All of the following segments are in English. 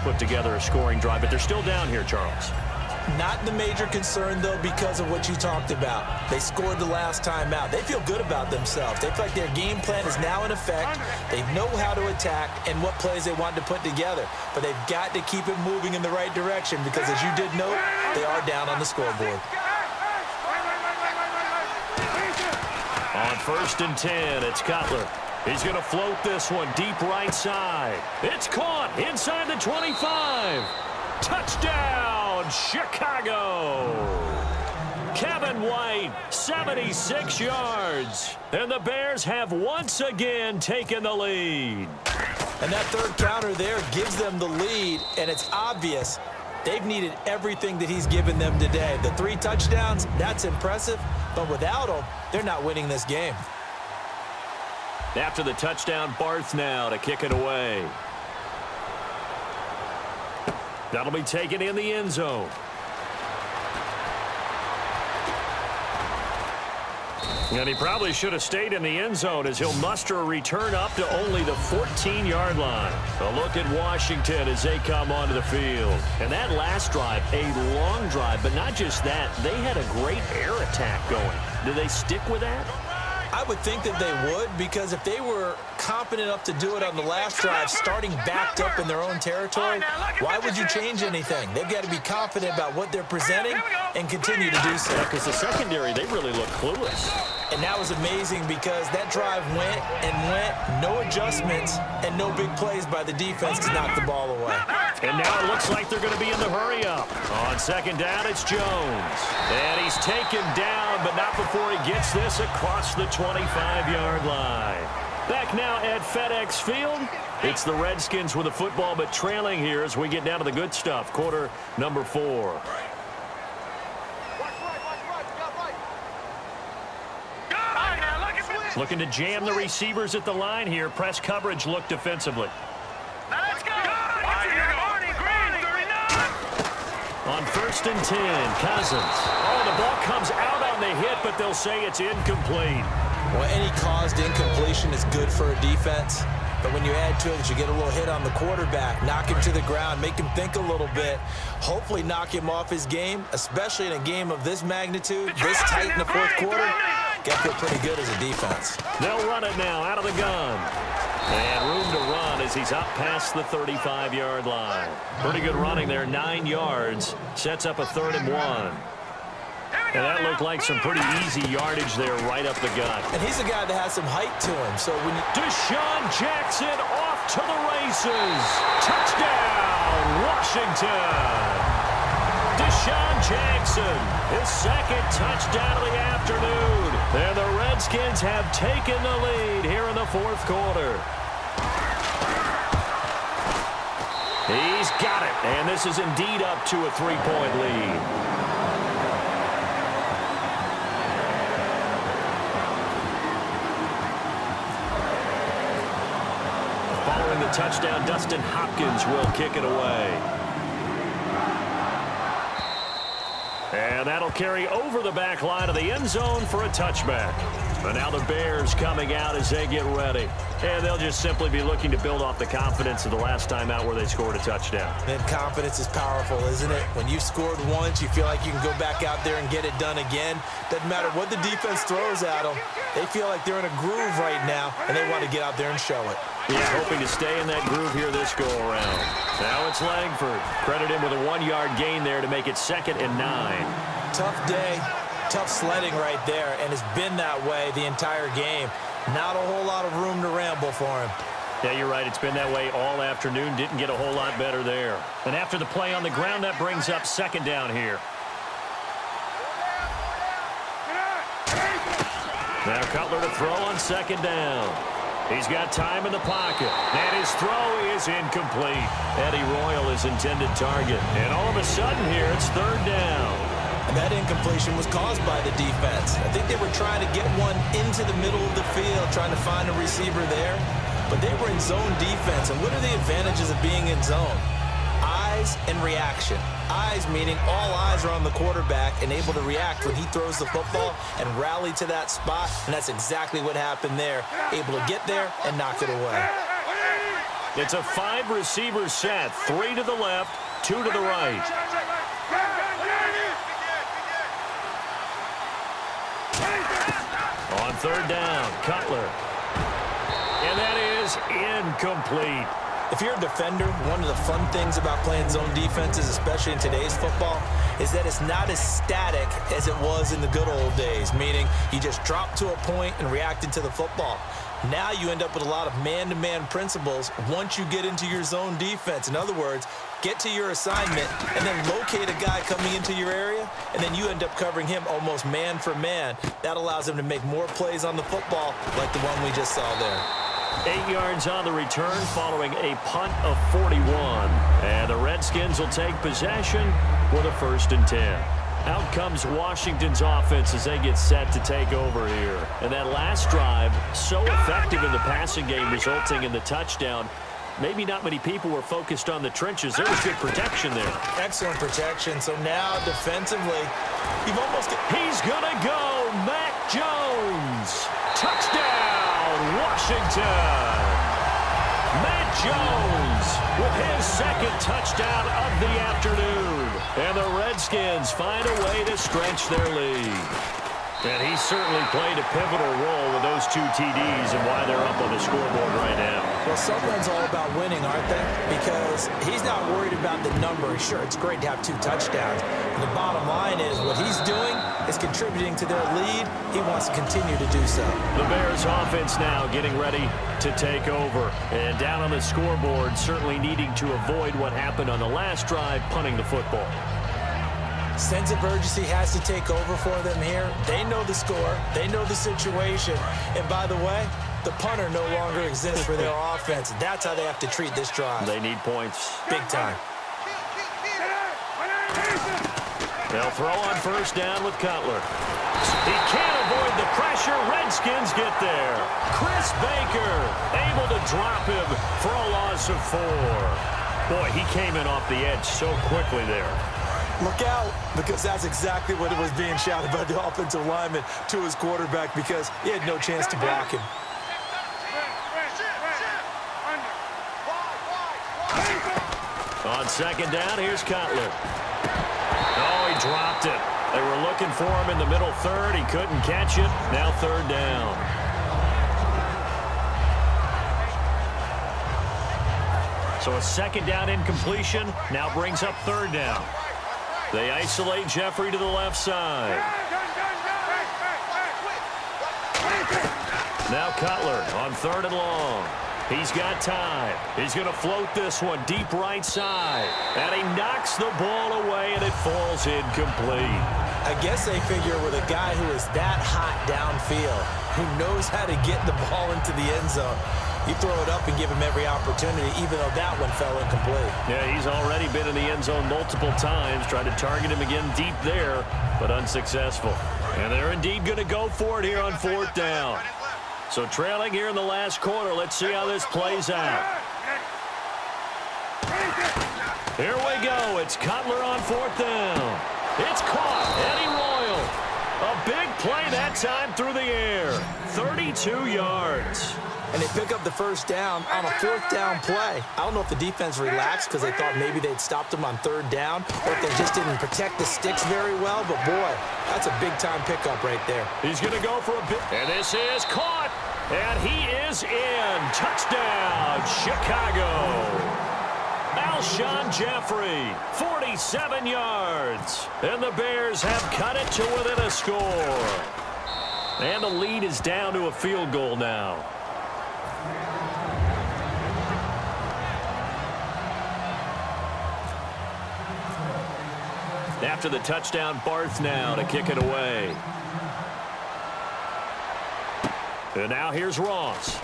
put together a scoring drive, but they're still down here, Charles. Not the major concern, though, because of what you talked about. They scored the last time out. They feel good about themselves. They feel like their game plan is now in effect. They know how to attack and what plays they want to put together. But they've got to keep it moving in the right direction because, as you did note, they are down on the scoreboard. On 1st and 10, it's Cutler. He's going to float this one deep right side. It's caught inside the 25. Touchdown, Chicago! Kevin White, 76 yards. And the Bears have once again taken the lead. And that third counter there gives them the lead, and it's obvious they've needed everything that he's given them today. The 3 touchdowns, that's impressive, but without him, they're not winning this game. After the touchdown, Barth now to kick it away. That'll be taken in the end zone. And he probably should have stayed in the end zone as he'll muster a return up to only the 14-yard line. A look at Washington as they come onto the field. And that last drive, a long drive, but not just that. They had a great air attack going. Do they stick with that? I would think that they would, because if they were confident enough to do it on the last drive, starting backed up in their own territory, why would you change anything? They've got to be confident about what they're presenting and continue to do so. Yeah, because the secondary, they really look clueless. And that was amazing because that drive went and went, no adjustments, and no big plays by the defense to knock the ball away. And now it looks like they're going to be in the hurry-up. On 2nd down, it's Jones. And he's taken down, but not before he gets this across the 25-yard line. Back now at FedEx Field. It's the Redskins with the football, but trailing here as we get down to the good stuff. Quarter number 4. Looking to jam the receivers at the line here. Press coverage look defensively. Let's go. On 1st and 10, Cousins. Oh, the ball comes out on the hit, but they'll say it's incomplete. Well, any caused incompletion is good for a defense. But when you add to it, you get a little hit on the quarterback, knock him to the ground, make him think a little bit, hopefully knock him off his game, especially in a game of this magnitude, this tight in the 4th quarter. Got to feel pretty good as a defense. They'll run it now out of the gun. And room to run as he's up past the 35-yard line. Pretty good running there, 9 yards. Sets up a 3rd and 1. And that looked like some pretty easy yardage there right up the gut. And he's a guy that has some height to him. So when Deshaun Jackson off to the races. Touchdown, Washington. Deshaun Jackson, his 2nd touchdown of the afternoon. And the Redskins have taken the lead here in the 4th quarter. He's got it, and this is indeed up to a 3-point lead. Following the touchdown, Dustin Hopkins will kick it away. And that'll carry over the back line of the end zone for a touchback. But now the Bears coming out as they get ready. And they'll just simply be looking to build off the confidence of the last time out where they scored a touchdown. And confidence is powerful, isn't it? When you've scored once, you feel like you can go back out there and get it done again. Doesn't matter what the defense throws at them. They feel like they're in a groove right now, and they want to get out there and show it. He's hoping to stay in that groove here this go-around. Now it's Langford. Credit him with a 1-yard gain there to make it 2nd and 9. Tough day, tough sledding right there, and it's been that way the entire game. Not a whole lot of room to ramble for him. Yeah, you're right. It's been that way all afternoon. Didn't get a whole lot better there. And after the play on the ground, that brings up 2nd down here. Now Cutler to throw on 2nd down. He's got time in the pocket. And his throw is incomplete. Eddie Royal is intended target. And all of a sudden here, it's 3rd down. And that incompletion was caused by the defense. I think they were trying to get one into the middle of the field, trying to find a receiver there. But they were in zone defense. And what are the advantages of being in zone? Eyes and reaction. Eyes meaning all eyes are on the quarterback and able to react when he throws the football and rally to that spot. And that's exactly what happened there. Able to get there and knock it away. It's a 5-receiver set. 3 to the left, 2 to the right. On third down, Cutler. And that is incomplete. If you're a defender, one of the fun things about playing zone defenses, especially in today's football, is that it's not as static as it was in the good old days, meaning you just drop to a point and reacted to the football. Now you end up with a lot of man-to-man principles once you get into your zone defense. In other words, get to your assignment and then locate a guy coming into your area, and then you end up covering him almost man for man. That allows him to make more plays on the football like the one we just saw there. 8 yards on the return following a punt of 41. And the Redskins will take possession with a 1st and 10. Out comes Washington's offense as they get set to take over here. And that last drive, so effective in the passing game, resulting in the touchdown. Maybe not many people were focused on the trenches. There was good protection there. Excellent protection. So now defensively, you've almost got... He's going to go. Matt Jones. Touchdown, Washington. Matt Jones with his 2nd touchdown of the afternoon. And the Redskins find a way to stretch their lead. And he certainly played a pivotal role with those 2 TDs and why they're up on the scoreboard right now. Well, Sumlin's all about winning, aren't they? Because he's not worried about the number. Sure, it's great to have 2 touchdowns. And the bottom line is what he's doing is contributing to their lead. He wants to continue to do so. The Bears offense now getting ready to take over. And down on the scoreboard, certainly needing to avoid what happened on the last drive, punting the football. Sense of urgency has to take over for them here. They know the score. They know the situation. And by the way, the punter no longer exists for their offense. That's how they have to treat this drive. They need points. Big time. They'll throw on 1st down with Cutler. He can't avoid the pressure. Redskins get there. Chris Baker able to drop him for a loss of 4. Boy, he came in off the edge so quickly there. Look out, because that's exactly what it was being shouted by the offensive lineman to his quarterback, because he had no chance to block him. On 2nd down, here's Cutler. Oh, he dropped it. They were looking for him in the middle 3rd. He couldn't catch it. Now 3rd down. So a 2nd down incompletion now brings up 3rd down. They isolate Jeffrey to the left side. Now Cutler on 3rd and long. He's got time. He's going to float this one deep right side. And he knocks the ball away, and it falls incomplete. I guess they figure with a guy who is that hot downfield, who knows how to get the ball into the end zone, you throw it up and give him every opportunity, even though that one fell incomplete. Yeah, he's already been in the end zone multiple times, tried to target him again deep there, but unsuccessful. And they're indeed going to go for it here on 4th down. So trailing here in the last quarter, let's see how this plays out. Here we go. It's Cutler on 4th down. It's caught. Eddie Royal. A big play that time through the air. 32 yards. And they pick up the 1st down on a 4th down play. I don't know if the defense relaxed because they thought maybe they'd stopped them on 3rd down, or if they just didn't protect the sticks very well. But, boy, that's a big-time pickup right there. He's going to go for a bit. And this is caught. And he is in. Touchdown, Chicago. Alshon Jeffrey, 47 yards. And the Bears have cut it to within a score. And the lead is down to a field goal now. After the touchdown, Barth now to kick it away. And now here's Ross.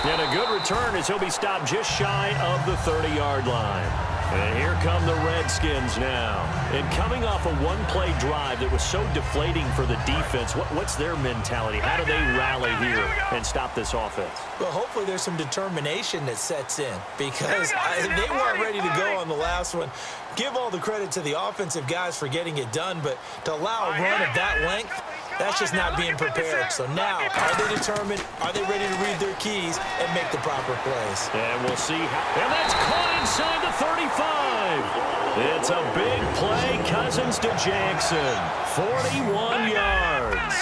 And a good return as he'll be stopped just shy of the 30-yard line. And here come the Redskins now. And coming off a one-play drive that was so deflating for the defense, what's their mentality? How do they rally here and stop this offense? Well, hopefully there's some determination that sets in, because they weren't ready to go on the last one. Give all the credit to the offensive guys for getting it done, but to allow a run of that length, That's just not being prepared. So now, are they determined? Are they ready to read their keys and make the proper plays? And we'll see how. And that's caught inside the 35. It's a big play. Cousins to Jackson. 41 yards.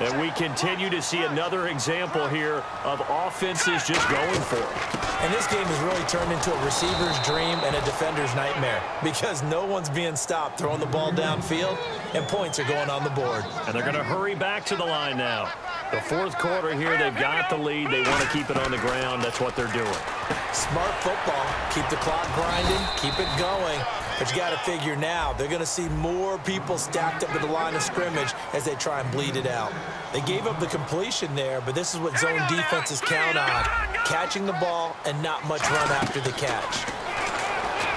And we continue to see another example here of offenses just going for it. And this game has really turned into a receiver's dream and a defender's nightmare because no one's being stopped throwing the ball downfield, and points are going on the board. And they're going to hurry back to the line now. The fourth quarter here, they've got the lead. They want to keep it on the ground. That's what they're doing. Smart football. Keep the clock grinding. Keep it going. But you got to figure now, they're going to see more people stacked up at the line of scrimmage as they try and bleed it out. They gave up the completion there, but this is what zone defenses count on. Catching the ball and not much run after the catch.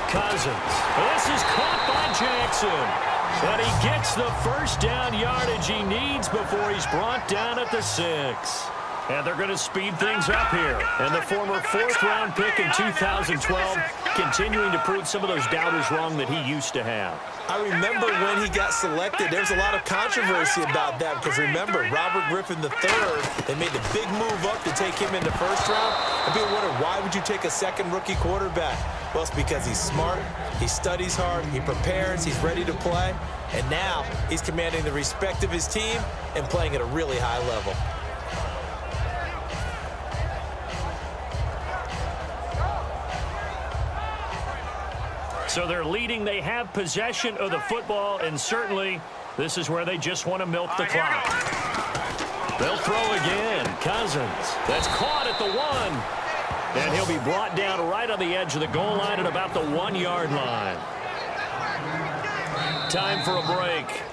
Cousins. This is caught by Jackson. And he gets the first down yardage he needs before he's brought down at the 6. And they're going to speed things up here. And the former fourth-round pick in 2012 continuing to prove some of those doubters wrong that he used to have. I remember when he got selected, there was a lot of controversy about that because remember, Robert Griffin III, they made the big move up to take him in the first round. And people wondered, why would you take a second rookie quarterback? Well, it's because he's smart, he studies hard, he prepares, he's ready to play, and now he's commanding the respect of his team and playing at a really high level. So they're leading. They have possession of the football, and certainly this is where they just want to milk the clock. They'll throw again. Cousins. That's caught at the 1. And he'll be brought down right on the edge of the goal line at about the 1-yard line. Time for a break.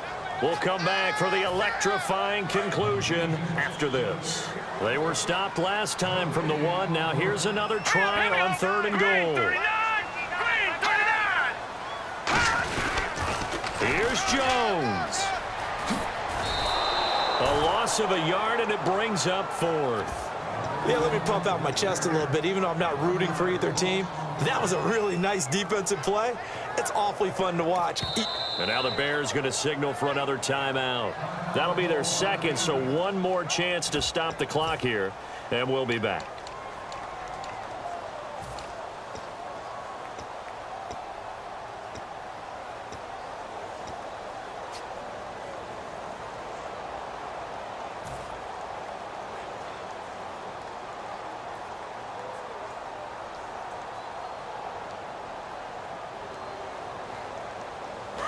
We'll come back for the electrifying conclusion after this. They were stopped last time from the 1. Now here's another try on 3rd and goal. Here's Jones. A loss of a yard, and it brings up 4th. Yeah, let me pump out my chest a little bit, even though I'm not rooting for either team. That was a really nice defensive play. It's awfully fun to watch. And now the Bears going to signal for another timeout. That'll be their second, so one more chance to stop the clock here, and we'll be back.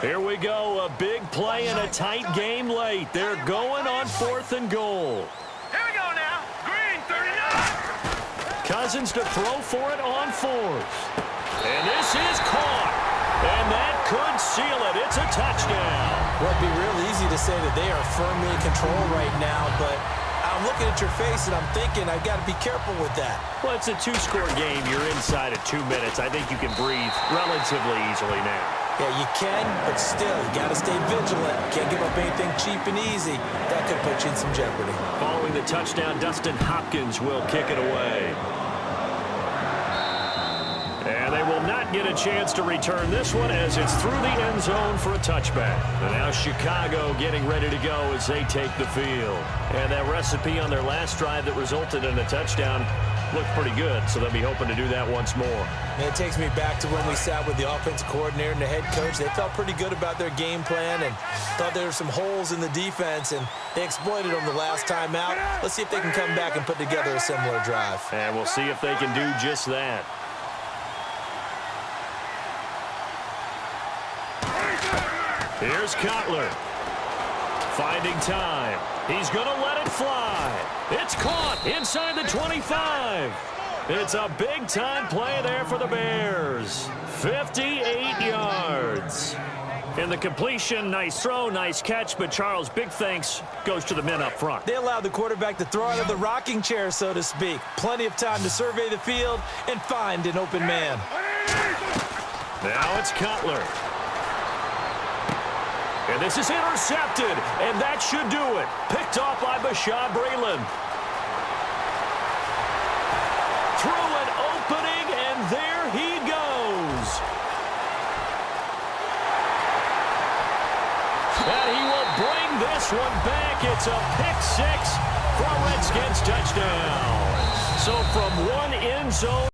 Here we go, a big play in a tight game late. They're going on 4th and goal. Here we go now. Green, 39. Cousins to throw for it on 4th. And this is caught. And that could seal it. It's a touchdown. Well, it'd be real easy to say that they are firmly in control right now, but I'm looking at your face and I'm thinking I've got to be careful with that. Well, it's a 2-score game. You're inside at 2 minutes. I think you can breathe relatively easily now. Yeah, you can, but still, you got to stay vigilant. Can't give up anything cheap and easy. That could put you in some jeopardy. Following the touchdown, Dustin Hopkins will kick it away. And they will not get a chance to return this one as it's through the end zone for a touchback. And now Chicago getting ready to go as they take the field. And that recipe on their last drive that resulted in a touchdown looked pretty good, so they'll be hoping to do that once more. And it takes me back to when we sat with the offensive coordinator and the head coach. They felt pretty good about their game plan and thought there were some holes in the defense, and they exploited them the last time out. Let's see if they can come back and put together a similar drive. And we'll see if they can do just that. Here's Cutler. Finding time. He's going to let it fly. It's caught inside the 25. It's a big-time play there for the Bears. 58 yards. And the completion, nice throw, nice catch, but Charles, big thanks goes to the men up front. They allowed the quarterback to throw out of the rocking chair, so to speak. Plenty of time to survey the field and find an open man. Now it's Cutler. And this is intercepted, and that should do it. Picked off by Bashaud Breeland. Through an opening, and there he goes. And he will bring this this one back. It's a pick six for a Redskins touchdown. So from one end zone